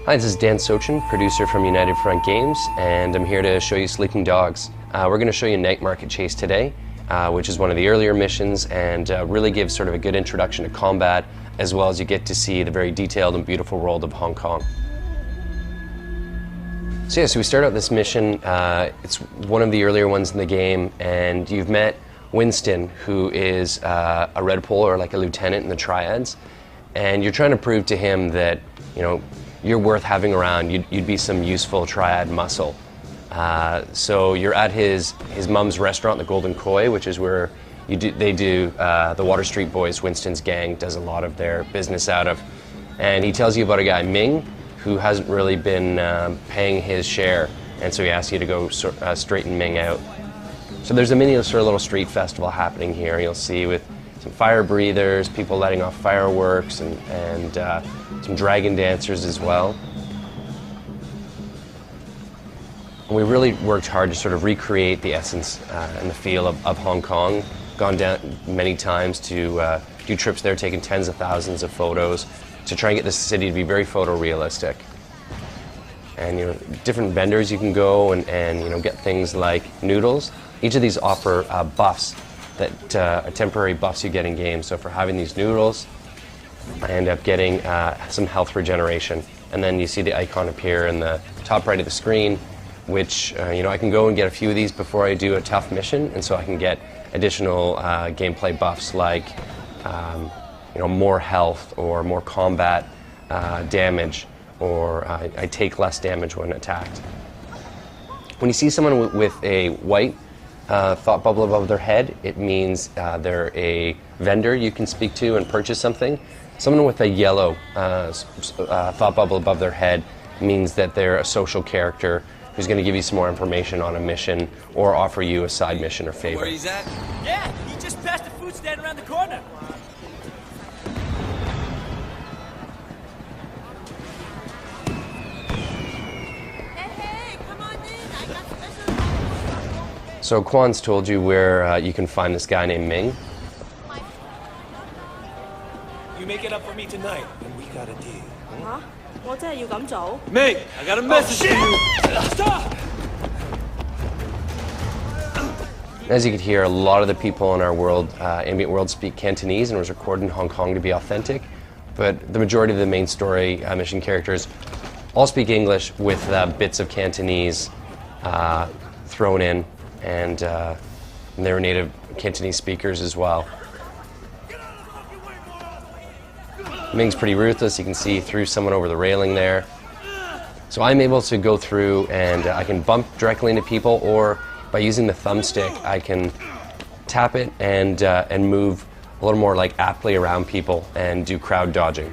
Hi, this is Dan Sochin, producer from United Front Games, and I'm here to show you Sleeping Dogs. We're going to show you Night Market Chase today, which is one of the earlier missions, and really gives sort of a good introduction to combat, as well as you get to see the very detailed and beautiful world of Hong Kong. So we start out this mission. It's one of the earlier ones in the game, and you've met Winston, who is a red pole or like a lieutenant in the triads, and you're trying to prove to him that, you know, you're worth having around. You'd be some useful triad muscle. So you're at his mum's restaurant, the Golden Koi, which is where they do the Water Street Boys. Winston's gang does a lot of their business out of, and he tells you about a guy Ming who hasn't really been paying his share, and so he asks you to go straighten Ming out. So there's a mini sort of little street festival happening here. You'll see with some fire breathers, people letting off fireworks, and some dragon dancers as well. And we really worked hard to sort of recreate the essence and the feel of Hong Kong. Gone down many times to do trips there, taking tens of thousands of photos to try and get this city to be very photorealistic. And you know, different vendors you can go and you know, get things like noodles. Each of these offer buffs that are temporary buffs you get in games. So for having these noodles, I end up getting some health regeneration. And then you see the icon appear in the top right of the screen, which you know, I can go and get a few of these before I do a tough mission, and so I can get additional gameplay buffs like you know, more health or more combat damage, or I take less damage when attacked. When you see someone with a white thought bubble above their head, it means they're a vendor you can speak to and purchase something. Someone with a yellow thought bubble above their head means that they're a social character who's going to give you some more information on a mission or offer you a side mission or favor. Where he's at? Yeah, he just passed the food stand around the corner. So Kwan's told you where you can find this guy named Ming. You make it up for me tonight, and we got a deal. Huh? 我真係要咁做? Ming, I got a message for you. Stop! As you can hear, a lot of the people in our world, ambient world, speak Cantonese, and it was recorded in Hong Kong to be authentic. But the majority of the main story mission characters all speak English with bits of Cantonese thrown in, and they're native Cantonese speakers as well. Ming's pretty ruthless. You can see through someone over the railing there. So I'm able to go through and I can bump directly into people, or by using the thumbstick, I can tap it and move a little more like aptly around people and do crowd dodging.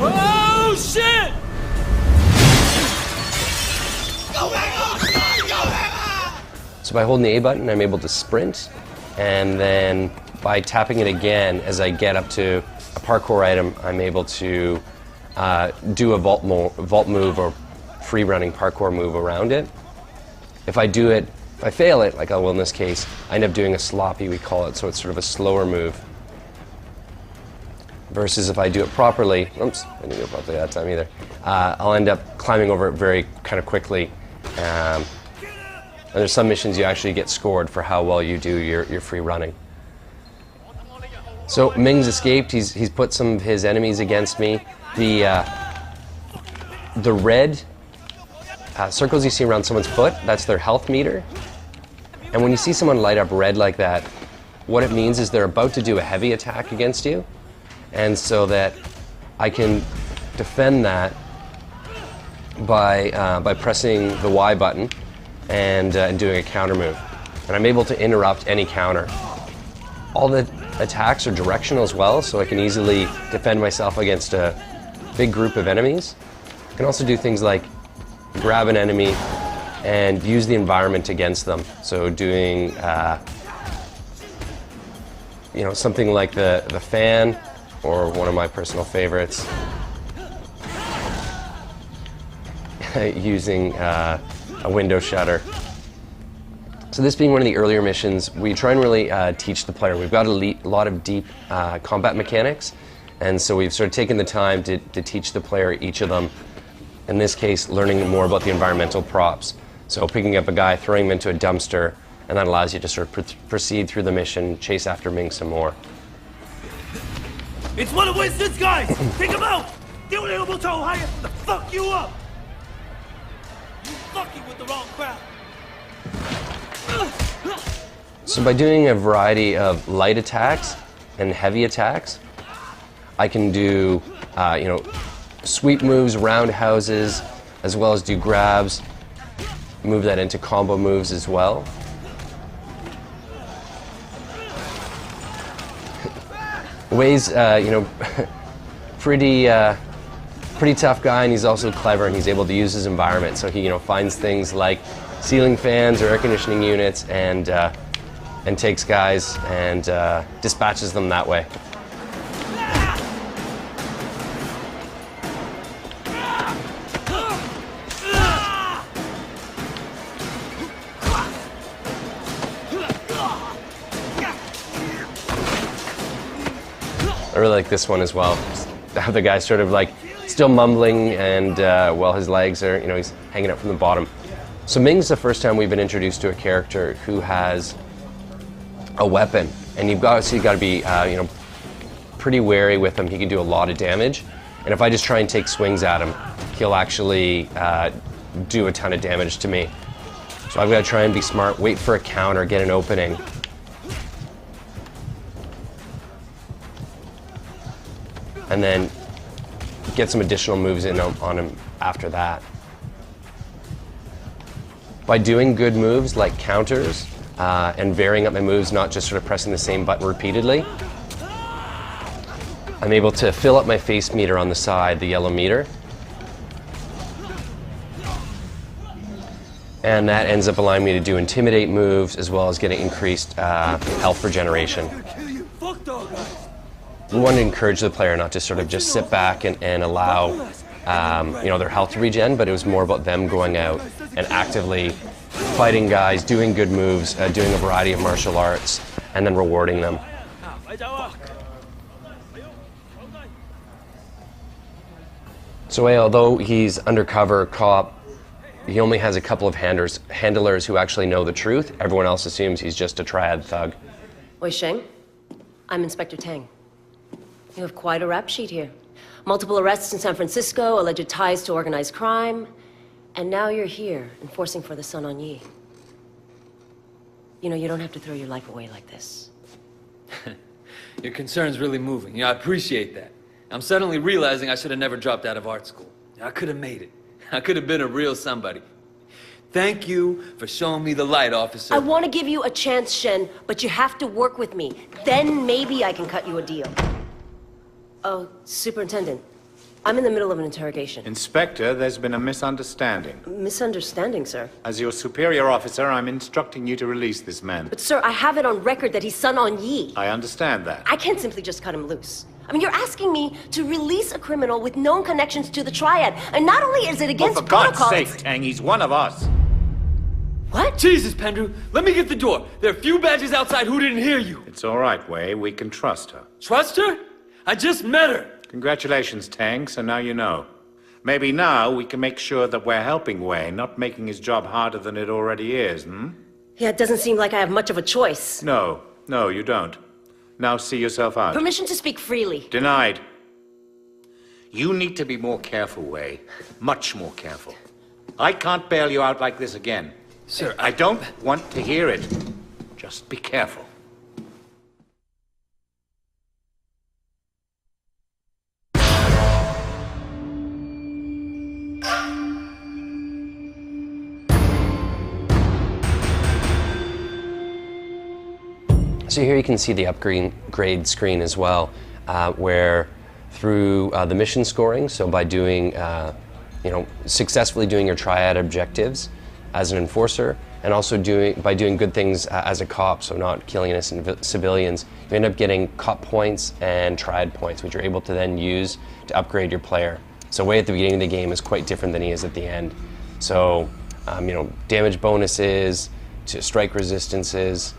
Oh, shit! So by holding the A button, I'm able to sprint, and then by tapping it again as I get up to a parkour item, I'm able to do a vault move or free running parkour move around it. If I fail it, like I will in this case, I end up doing a sloppy, we call it, so it's sort of a slower move. Versus if I do it properly, oops, I didn't do it properly that time either, I'll end up climbing over it very kind of quickly. And there's some missions you actually get scored for how well you do your free running. So Ming's escaped. He's put some of his enemies against me. The red circles you see around someone's foot, that's their health meter. And when you see someone light up red like that, what it means is they're about to do a heavy attack against you, and so that I can defend that by pressing the Y button and doing a counter move. And I'm able to interrupt any counter. All the attacks are directional as well, so I can easily defend myself against a big group of enemies. I can also do things like grab an enemy and use the environment against them. So doing you know, something like the fan, or one of my personal favorites, using a window shutter. So this being one of the earlier missions, we try and really teach the player. We've got a lot of deep combat mechanics, And so we've sort of taken the time to teach the player each of them. In this case, learning more about the environmental props. So picking up a guy, throwing him into a dumpster, and that allows you to sort of proceed through the mission, chase after Ming some more. It's one of Winston's guys! Take him out! The fuck you up! You fucking with the wrong crowd! So by doing a variety of light attacks and heavy attacks, I can do, sweep moves, roundhouses, as well as do grabs, move that into combo moves as well. Wei's, pretty tough guy, and he's also clever, and he's able to use his environment. So he, finds things like ceiling fans or air conditioning units, and takes guys and dispatches them that way. I really like this one as well. Have the guy sort of still mumbling, and while his legs are, he's hanging up from the bottom. So Ming's the first time we've been introduced to a character who has a weapon, and you've got to be, pretty wary with him. He can do a lot of damage, and if I just try and take swings at him, he'll actually do a ton of damage to me. So I've got to try and be smart, wait for a counter, get an opening. And then get some additional moves in on him after that. By doing good moves like counters and varying up my moves, not just sort of pressing the same button repeatedly, I'm able to fill up my face meter on the side, the yellow meter. And that ends up allowing me to do intimidate moves as well as getting increased health regeneration. We want to encourage the player not to sort of just sit back and allow their health to regen, but it was more about them going out and actively fighting guys, doing good moves, doing a variety of martial arts, and then rewarding them. So although he's undercover cop, he only has a couple of handlers who actually know the truth. Everyone else assumes he's just a triad thug. Wei, I'm Inspector Tang. You have quite a rap sheet here. Multiple arrests in San Francisco, alleged ties to organized crime, and now you're here, enforcing for the Sun on Yi. You don't have to throw your life away like this. Your concern's really moving. I appreciate that. I'm suddenly realizing I should have never dropped out of art school. I could have made it. I could have been a real somebody. Thank you for showing me the light, officer. I want to give you a chance, Shen, but you have to work with me. Then maybe I can cut you a deal. Oh, Superintendent, I'm in the middle of an interrogation. Inspector, there's been a misunderstanding. Misunderstanding, sir? As your superior officer, I'm instructing you to release this man. But sir, I have it on record that he's Sun on Yi. I understand that. I can't simply just cut him loose. You're asking me to release a criminal with known connections to the Triad, and not only is it against protocol... protocol... For God's sake, Tang, he's one of us. What? Jesus, Pendrew, let me get the door. There are a few badges outside who didn't hear you. It's all right, Wei. We can trust her. Trust her? I just met her. Congratulations, Tang, so now you know. Maybe now we can make sure that we're helping Wei, not making his job harder than it already is, Yeah, it doesn't seem like I have much of a choice. No, you don't. Now see yourself out. Permission to speak freely. Denied. You need to be more careful, Wei. Much more careful. I can't bail you out like this again. Sir, I don't want to hear it. Just be careful. So here you can see the upgrade screen as well, where through the mission scoring, so by doing, successfully doing your triad objectives as an enforcer, and also by doing good things as a cop, so not killing innocent civilians, you end up getting cop points and triad points, which you're able to then use to upgrade your player. So Wei at the beginning of the game is quite different than he is at the end. So, damage bonuses, to strike resistances,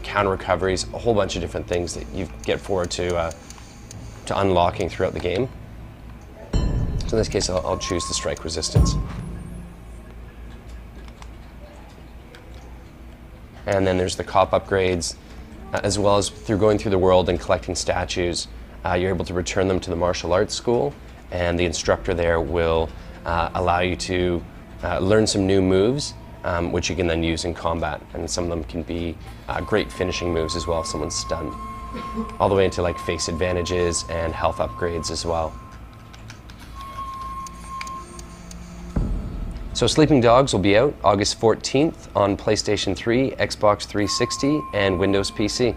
counter recoveries, a whole bunch of different things that you get forward to to unlocking throughout the game. So in this case, I'll choose the strike resistance. And then there's the cop upgrades, as well as through going through the world and collecting statues, you're able to return them to the martial arts school, and the instructor there will allow you to learn some new moves, which you can then use in combat. And some of them can be great finishing moves as well if someone's stunned. All the way into like face advantages and health upgrades as well. So Sleeping Dogs will be out August 14th on PlayStation 3, Xbox 360, and Windows PC.